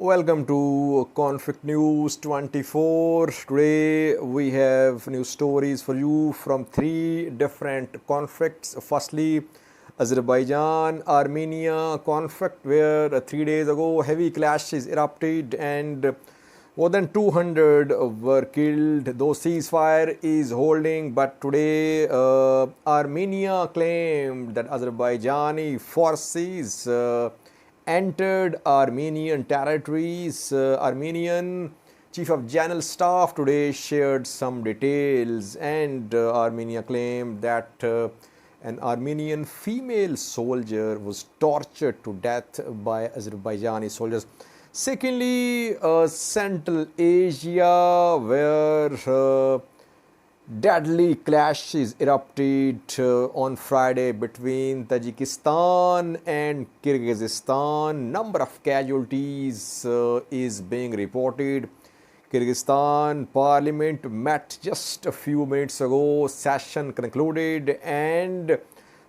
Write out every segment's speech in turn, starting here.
Welcome to Conflict News 24. Today we have news stories for you from three different conflicts. Firstly, Azerbaijan Armenia conflict, where 3 days ago heavy clashes erupted and more than 200 were killed. Though ceasefire is holding, but today Armenia claimed that Azerbaijani forces entered Armenian territories. Armenian Chief of General Staff today shared some details, and Armenia claimed that an Armenian female soldier was tortured to death by Azerbaijani soldiers. Secondly, Central Asia, where deadly clashes erupted on Friday between Tajikistan and Kyrgyzstan. Number of casualties is being reported. Kyrgyzstan parliament met just a few minutes ago. Session concluded, and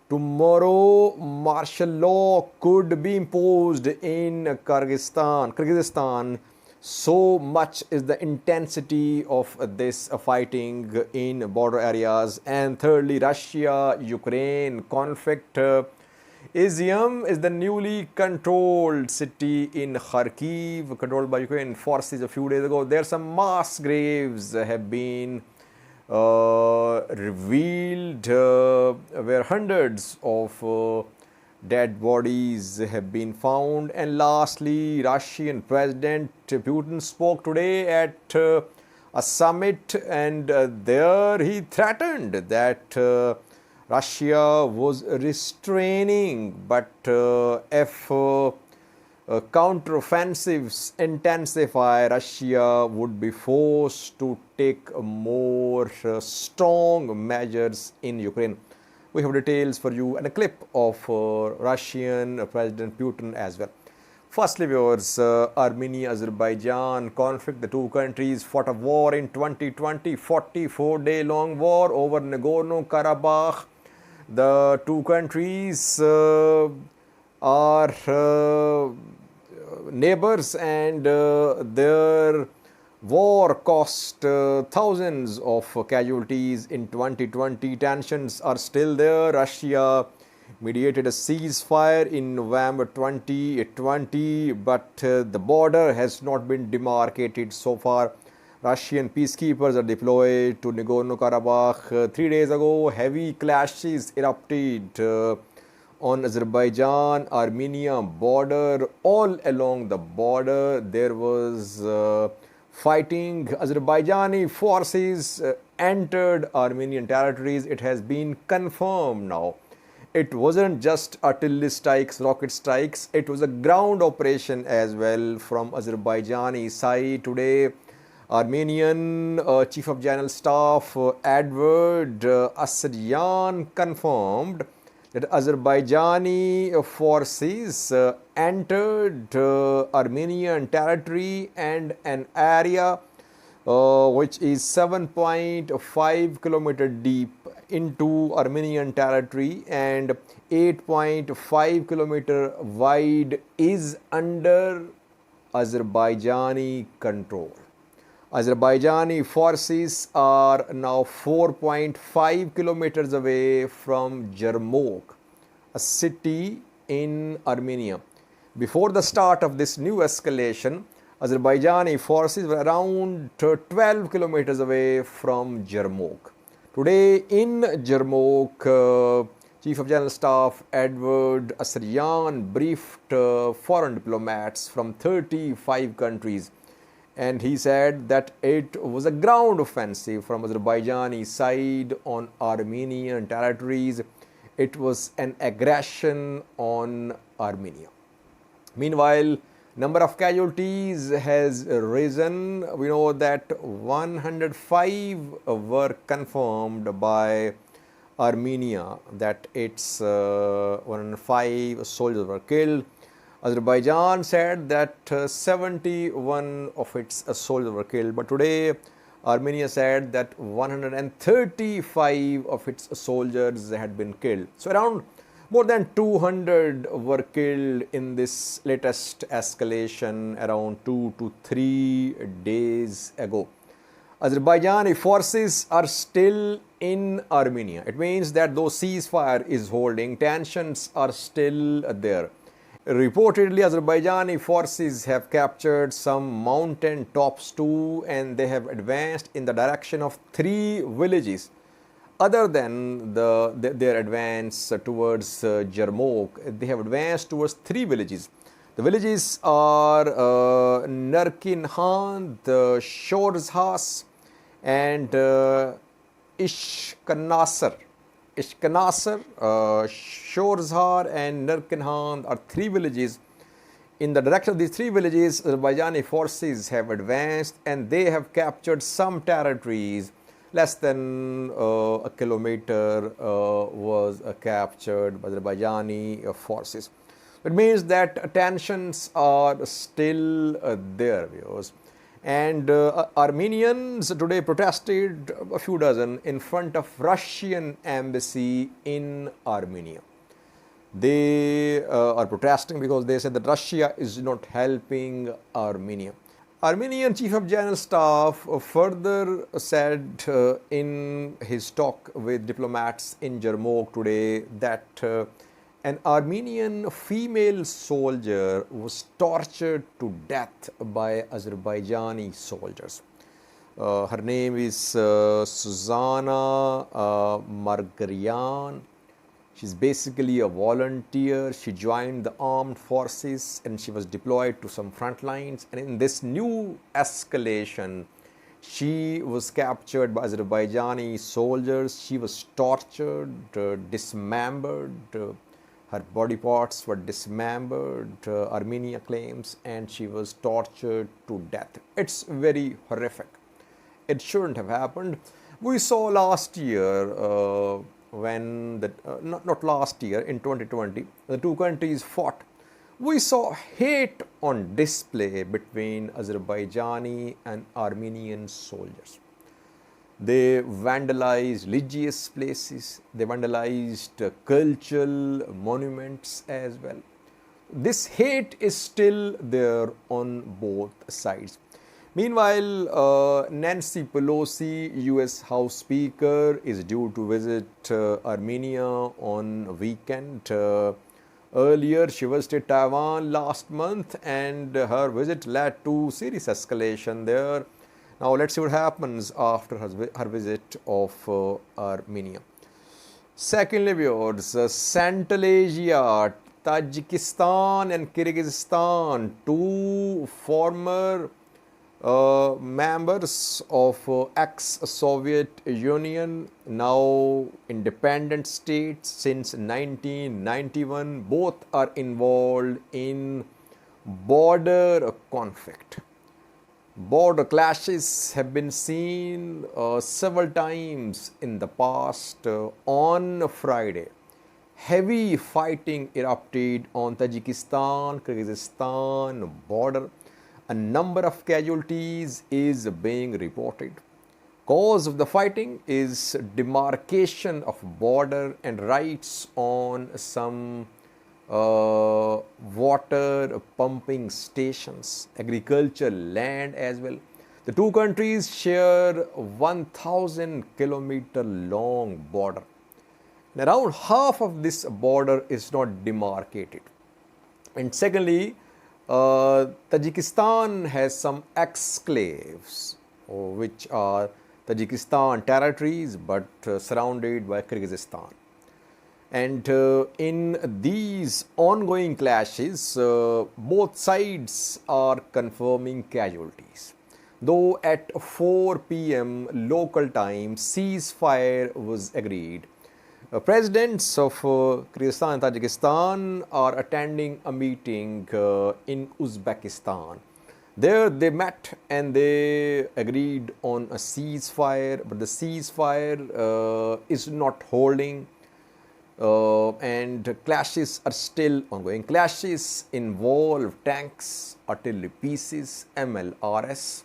tomorrow martial law could be imposed in Kyrgyzstan. So much is the intensity of this fighting in border areas. And thirdly, Russia-Ukraine conflict. Izyum is the newly controlled city in Kharkiv, controlled by Ukrainian forces a few days ago. There some mass graves have been revealed, where hundreds of dead bodies have been found. And lastly, Russian President Putin spoke today at a summit, and there he threatened that Russia was restraining, but if counteroffensives intensify, Russia would be forced to take more strong measures in Ukraine. We have details for you and a clip of Russian President Putin as well. Firstly, viewers, Armenia-Azerbaijan conflict. The two countries fought a war in 2020, 44-day-long war over Nagorno-Karabakh. The two countries are neighbors, and their war cost thousands of casualties in 2020. Tensions are still there. Russia mediated a ceasefire in November 2020, but the border has not been demarcated so far. Russian peacekeepers are deployed to Nagorno-Karabakh. 3 days ago, heavy clashes erupted on Azerbaijan-Armenia border. All along the border, there was fighting. Azerbaijani forces entered Armenian territories. It has been confirmed now. It wasn't just artillery strikes, rocket strikes. It was a ground operation as well from Azerbaijani side. Today, Armenian Chief of General Staff Edward Asaryan confirmed that Azerbaijani forces entered Armenian territory and an area which is 7.5 kilometer deep into Armenian territory and 8.5 kilometer wide is under Azerbaijani control. Azerbaijani forces are now 4.5 kilometers away from Jamruk, a city in Armenia. Before the start of this new escalation, Azerbaijani forces were around 12 kilometers away from Jamruk. Today in Jamruk, Chief of General Staff Edward Asaryan briefed foreign diplomats from 35 countries. And he said that it was a ground offensive from Azerbaijani side on Armenian territories. It was an aggression on Armenia. Meanwhile, number of casualties has risen. We know that 105 were confirmed by Armenia, that its 105 soldiers were killed. Azerbaijan said that 71 of its soldiers were killed, but today Armenia said that 135 of its soldiers had been killed. So around More than 200 were killed in this latest escalation around 2 to 3 days ago. Azerbaijani forces are still in Armenia. It means that though ceasefire is holding, tensions are still there. Reportedly, Azerbaijani forces have captured some mountain tops too, and they have advanced in the direction of 3 villages. Other than their advance towards Jamruk, they have advanced towards 3 villages. The villages are Narkinhan, Shorzhas, and Ishkanasar. Ishkanasar, Shorzhar, and Narkinhan are 3 villages. In the direction of these 3 villages, Azerbaijani forces have advanced and they have captured some territories. Less than a kilometer was captured by Azerbaijani forces. It means that tensions are still there, viewers. And Armenians today protested, a few dozen, in front of Russian embassy in Armenia. They are protesting because they said that Russia is not helping Armenia. Armenian Chief of General Staff further said in his talk with diplomats in Jamruk today that an Armenian female soldier was tortured to death by Azerbaijani soldiers. Her name is Susanna Margarian. She's basically a volunteer. She joined the armed forces and she was deployed to some front lines. And in this new escalation, she was captured by Azerbaijani soldiers. She was tortured, dismembered. Her body parts were dismembered, Armenia claims, and she was tortured to death. It's very horrific. It shouldn't have happened. We saw last year, not last year, in 2020, the two countries fought. We saw hate on display between Azerbaijani and Armenian soldiers. They vandalized religious places, they vandalized cultural monuments as well. This hate is still there on both sides. Meanwhile, Nancy Pelosi, US House Speaker, is due to visit Armenia on weekend. Earlier, she visited Taiwan last month and her visit led to serious escalation there. Now, let's see what happens after her visit of Armenia. Secondly, viewers, Central Asia, Tajikistan and Kyrgyzstan, two former members of ex-Soviet Union, now independent states since 1991, both are involved in border conflict. Border clashes have been seen several times in the past. On Friday, heavy fighting erupted on Tajikistan-Kyrgyzstan border. A number of casualties is being reported. Cause of the fighting is demarcation of border and rights on some water pumping stations, agricultural land as well. The two countries share 1,000-kilometer long border. And around half of this border is not demarcated. And secondly, Tajikistan has some exclaves, which are Tajikistan territories but surrounded by Kyrgyzstan. And in these ongoing clashes, both sides are confirming casualties. Though at 4 p.m. local time, ceasefire was agreed. Presidents of Kyrgyzstan and Tajikistan are attending a meeting in Uzbekistan. There they met and they agreed on a ceasefire, but the ceasefire is not holding. And clashes are still ongoing. Clashes involve tanks, artillery pieces, MLRS.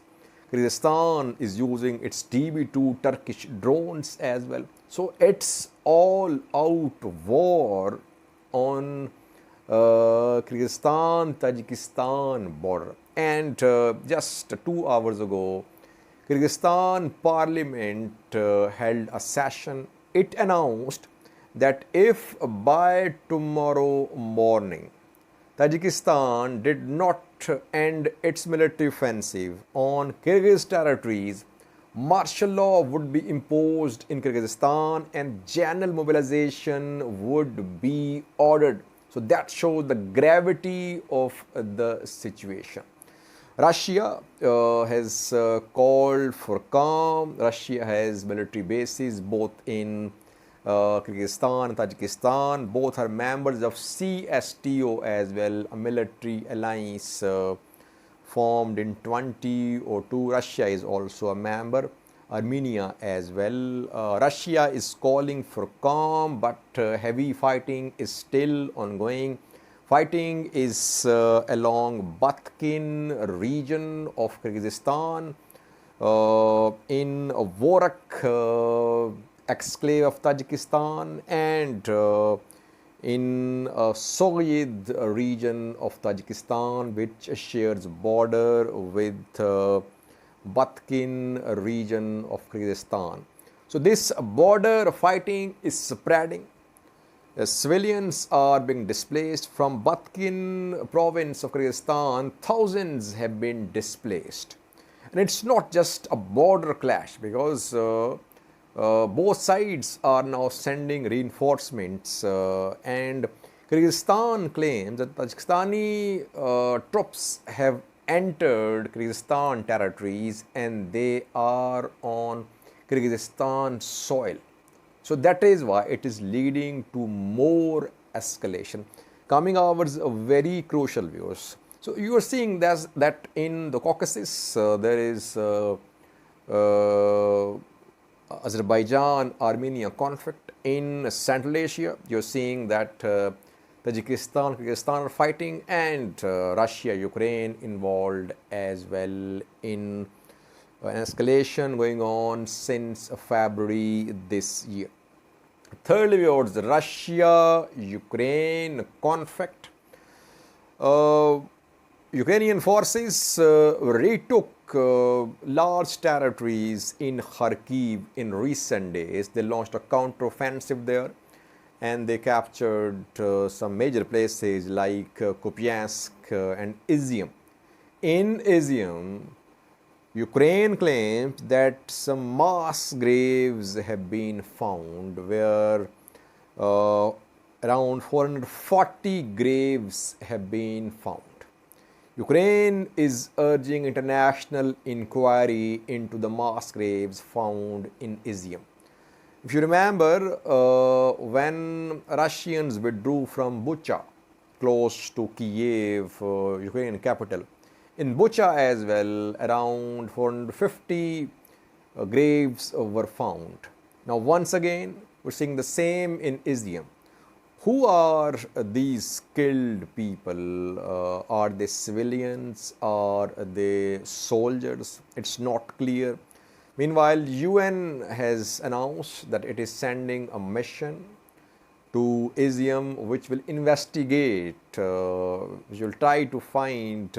Kyrgyzstan is using its TB2 Turkish drones as well. So it's all out war on Kyrgyzstan Tajikistan border. And just 2 hours ago, Kyrgyzstan parliament held a session. It announced that if by tomorrow morning Tajikistan did not end its military offensive on Kyrgyz territories, martial law would be imposed in Kyrgyzstan and general mobilization would be ordered. So that shows the gravity of the situation. Russia has called for calm. Russia has military bases both in Kyrgyzstan and Tajikistan. Both are members of CSTO as well, a military alliance formed in 2002. Russia is also a member. Armenia as well. Russia is calling for calm, but heavy fighting is still ongoing. Fighting is along Batkin region of Kyrgyzstan, in Vorak exclave of Tajikistan, and in Sogyid region of Tajikistan, which shares border with Batkin region of Kyrgyzstan. So this border fighting is spreading. Civilians are being displaced from Batkin province of Kyrgyzstan. Thousands have been displaced. And it's not just a border clash, because both sides are now sending reinforcements, and Kyrgyzstan claims that Tajikistani troops have entered Kyrgyzstan territories and they are on Kyrgyzstan soil. So that is why it is leading to more escalation. Coming hours are very crucial, viewers. So you are seeing that in the Caucasus there is Azerbaijan Armenia conflict. In Central Asia, you are seeing that Tajikistan, Kyrgyzstan are fighting, and Russia, Ukraine involved as well in an escalation going on since February this year. Thirdly, viewers, the Russia-Ukraine conflict. Ukrainian forces retook large territories in Kharkiv in recent days. They launched a counteroffensive there and they captured some major places like Kupiansk and Izyum. In Izyum, Ukraine claims that some mass graves have been found where around 440 graves have been found. Ukraine is urging international inquiry into the mass graves found in Izyum. If you remember, when Russians withdrew from Bucha, close to Kiev, Ukrainian capital, in Bucha as well, around 450 graves were found. Now, once again, we're seeing the same in Izyum. Who are these killed people? Are they civilians? Are they soldiers? It's not clear. Meanwhile, UN has announced that it is sending a mission to Izyum which will investigate, which will try to find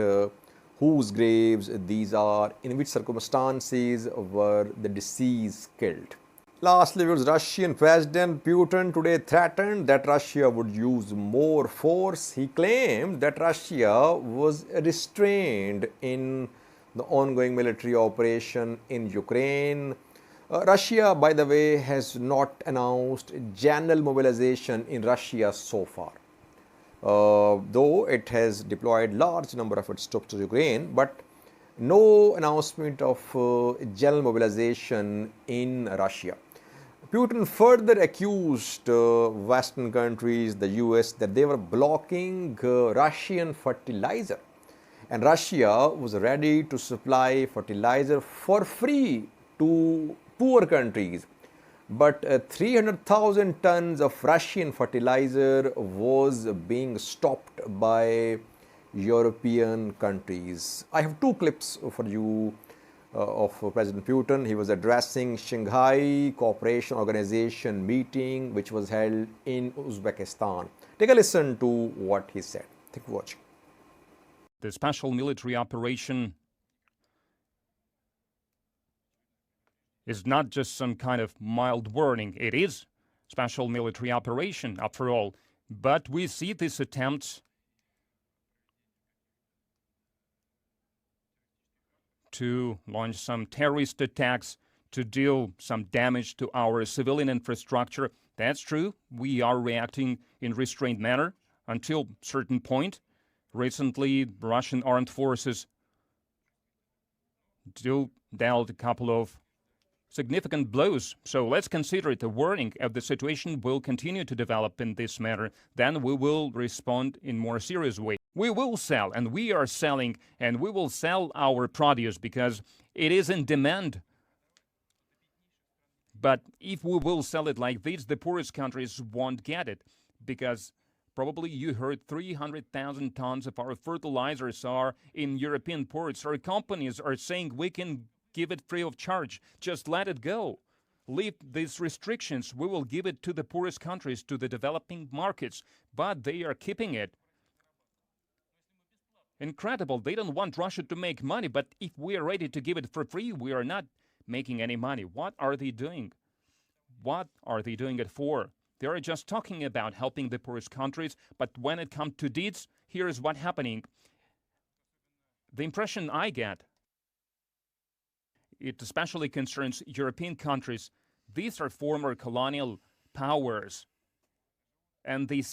whose graves these are, in which circumstances were the deceased killed. Lastly, Russian President Putin today threatened that Russia would use more force. He claimed that Russia was restrained in the ongoing military operation in Ukraine. Russia, by the way, has not announced general mobilization in Russia so far. Though it has deployed large number of its troops to Ukraine, but no announcement of general mobilization in Russia. Putin further accused Western countries, the US, that they were blocking Russian fertilizer. And Russia was ready to supply fertilizer for free to poor countries. But 300,000 tons of Russian fertilizer was being stopped by European countries. I have two clips for you of President Putin. He was addressing Shanghai Cooperation Organization meeting, which was held in Uzbekistan. Take a listen to what he said. Thank you for watching. The special military operation is not just some kind of mild warning. It is special military operation, after all. But we see these attempts to launch some terrorist attacks, to deal some damage to our civilian infrastructure. That's true. We are reacting in restrained manner until certain point. Recently, Russian armed forces dealt a couple of significant blows. So let's consider it a warning. If the situation will continue to develop in this manner, then we will respond in more serious way. We will sell, and we are selling, and we will sell our produce because it is in demand. But if we will sell it like this, the poorest countries won't get it, because probably you heard 300,000 tons of our fertilizers are in European ports. Our companies are saying we can give it free of charge. Just let it go. Leave these restrictions. We will give it to the poorest countries, to the developing markets. But they are keeping it. Incredible. They don't want Russia to make money, but if we are ready to give it for free, we are not making any money. What are they doing? What are they doing it for? They are just talking about helping the poorest countries, but when it comes to deeds, here is what's happening. The impression I get, it especially concerns European countries. These are former colonial powers, and they